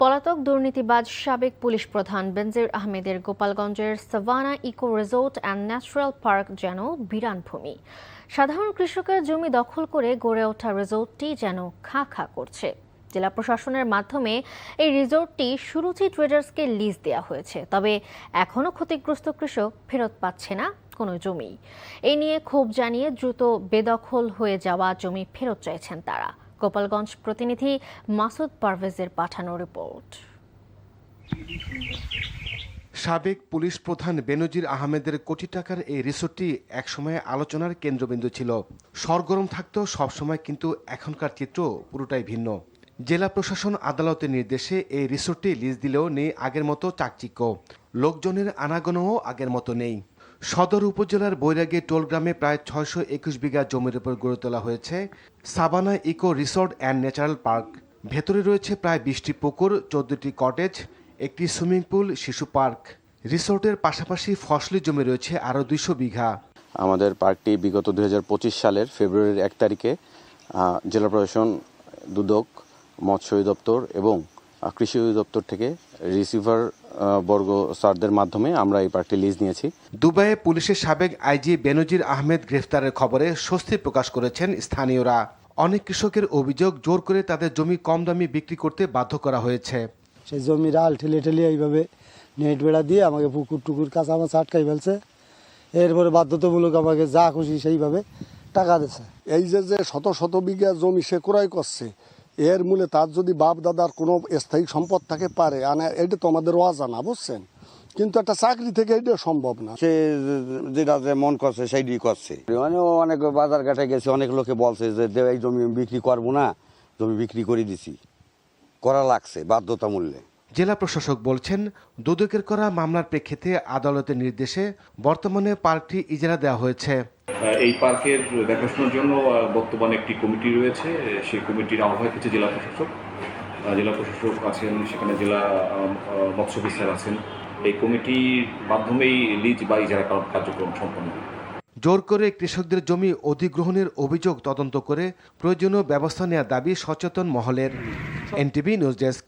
পলাতক দুর্নীতিবাজ সাবেক পুলিশ প্রধান বেনজির আহমেদের গোপালগঞ্জের Savanna eco resort and natural Park যেন বিরান ভূমি। সাধারণ কৃষকের জমি দখল করে গড়ে ওঠা রিসোর্টটি যেন খাঁ খাঁ করছে। জেলা প্রশাসনের মাধ্যমে এই রিসোর্টটি সুরুচি ট্রেডার্সকে লিজ দেওয়া হয়েছে, তবে এখনও ক্ষতিগ্রস্ত কৃষক ফেরত পাচ্ছে না কোনো জমি। এই নিয়ে ক্ষোভ জানিয়ে দ্রুত বেদখল হয়ে যাওয়া জমি ফেরত চাইছেন তারা। গোপালগঞ্জ প্রতিনিধি মাসুদ পারভেজের পাঠানো রিপোর্ট। সাবেক পুলিশ প্রধান বেনজির আহমেদের কোটি টাকার এই রিসোর্টটি একসময় আলোচনার কেন্দ্রবিন্দু ছিল। সরগরম থাকত সবসময়, কিন্তু এখনকার চিত্র পুরোটাই ভিন্ন। জেলা প্রশাসন আদালতের নির্দেশে এই রিসোর্টটি লিজ দিলেও নেই আগের মতো চাকচিক্য, লোকজনের আনাগোনাও আগের মতো নেই। সদর উপজেলার বৈরাগী টোলগ্রামে প্রায় 621 বিঘা জমির উপর গড়ে তোলা হয়েছে Savannah eco resort and natural park. ভেতরে রয়েছে প্রায় 20টি পুকুর, 14টি কটেজ, একটি সুইমিং পুল, শিশু পার্ক। রিসোর্টের পাশাপাশি ফসলি জমি রয়েছে আরও 200 বিঘা। আমাদের পার্কটি বিগত 2025 সালের ফেব্রুয়ারির 1 তারিখে জেলা প্রশাসন, দুদক, মৎস্য অধিদপ্তর এবং কৃষি অধিদপ্তর থেকে রিসিভার বর্গ স্যারদের মাধ্যমে আমরা এই পার্কটি লিজ নিয়েছি। দুবাইয়ে পুলিশের সাবেক আইজি বেনজির আহমেদ গ্রেফতারের খবরে স্বস্তি প্রকাশ করেছেন স্থানীয়রা। অনেক কৃষকের অভিযোগ, জোর করে তাদের জমি কম দামে বিক্রি করতে বাধ্য করা হয়েছে। সেই জমির আল ঠেলে ঠেলে এইভাবে নেট বেড়া দিয়ে আমাকে পুকুর টুকুর কাঁচা মাছ আটকাই ফেলছে। এরপরে বাধ্যতামূলক আমাকে যা খুশি সেইভাবে টাকা দিচ্ছে। এই যে শত শত বিঘা জমি সে ক্রয় করছে, এর মূলে তার যদি বাপ দাদার কোনো স্থায়ী সম্পদ থাকে পারে এটা তো আমাদের অজানা, বুঝছেন, কিন্তু একটা চাকরি থেকে এটা সম্ভব না। সে যেটা যে মন করছে সেইটাই করছে। অনেক বাজার ঘাটে গেছে, অনেক লোকে বলছে যে এই জমি বিক্রি করবো না, জমি বিক্রি করে দিছি, করা লাগছে বাধ্যতামূল্যে। জেলা প্রশাসক বলছেন, দুদকের করা মামলার প্রেক্ষিতে আদালতের নির্দেশে বর্তমানে পার্কটি ইজারা দেওয়া হয়েছে। এই পার্কের দেখাশোনার জন্য বর্তমানে একটি কমিটি রয়েছে। সেই কমিটির আহ্বায়ক হচ্ছে জেলা প্রশাসক আছেন, সেখানে জেলা মৎস্য অফিসার আছেন। এই কমিটির মাধ্যমেই লিজ বা ইজারা কার্যক্রম সম্পন্ন হবে। জোর করে কৃষকদের জমি অধিগ্রহণের অভিযোগ তদন্ত করে প্রয়োজনীয় ব্যবস্থা নেওয়ার দাবি সচেতন মহলের। NTV news desk.